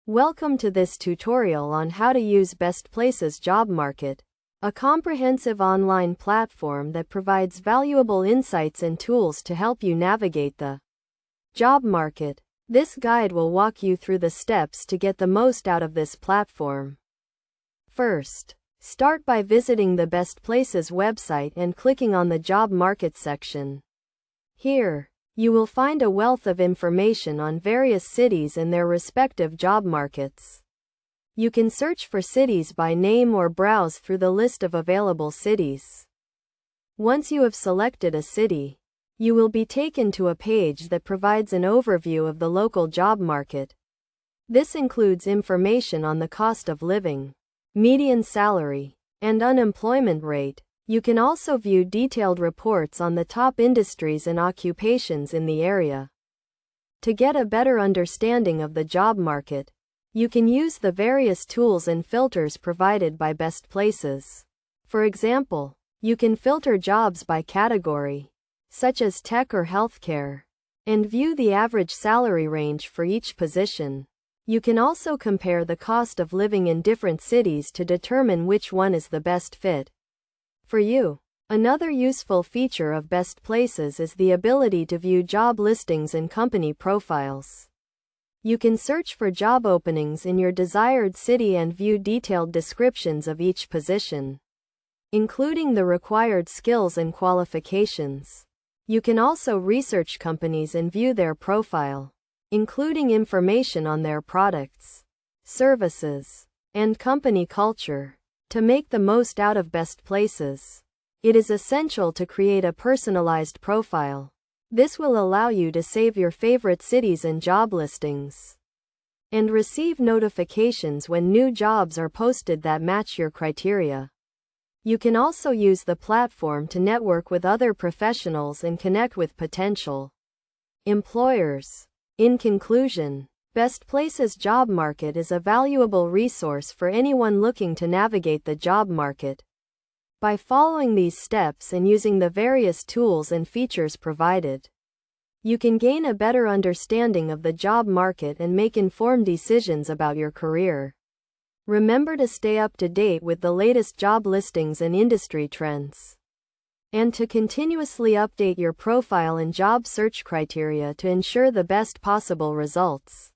Welcome to this tutorial on how to use BestPlaces Job Market, a comprehensive online platform that provides valuable insights and tools to help you navigate the job market. This guide will walk you through the steps to get the most out of this platform. First, start by visiting the BestPlaces website and clicking on the Job Market section. Here, you will find a wealth of information on various cities and their respective job markets. You can search for cities by name or browse through the list of available cities. Once you have selected a city, you will be taken to a page that provides an overview of the local job market. This includes information on the cost of living, median salary, and unemployment rate. You can also view detailed reports on the top industries and occupations in the area. To get a better understanding of the job market, you can use the various tools and filters provided by BestPlaces. For example, you can filter jobs by category, such as tech or healthcare, and view the average salary range for each position. You can also compare the cost of living in different cities to determine which one is the best fit for you. Another useful feature of BestPlaces is the ability to view job listings and company profiles. You can search for job openings in your desired city and view detailed descriptions of each position, including the required skills and qualifications. You can also research companies and view their profile, including information on their products, services, and company culture. To make the most out of BestPlaces, it is essential to create a personalized profile. This will allow you to save your favorite cities and job listings, and receive notifications when new jobs are posted that match your criteria. You can also use the platform to network with other professionals and connect with potential employers. In conclusion, BestPlaces Job Market is a valuable resource for anyone looking to navigate the job market. By following these steps and using the various tools and features provided, you can gain a better understanding of the job market and make informed decisions about your career. Remember to stay up to date with the latest job listings and industry trends, and to continuously update your profile and job search criteria to ensure the best possible results.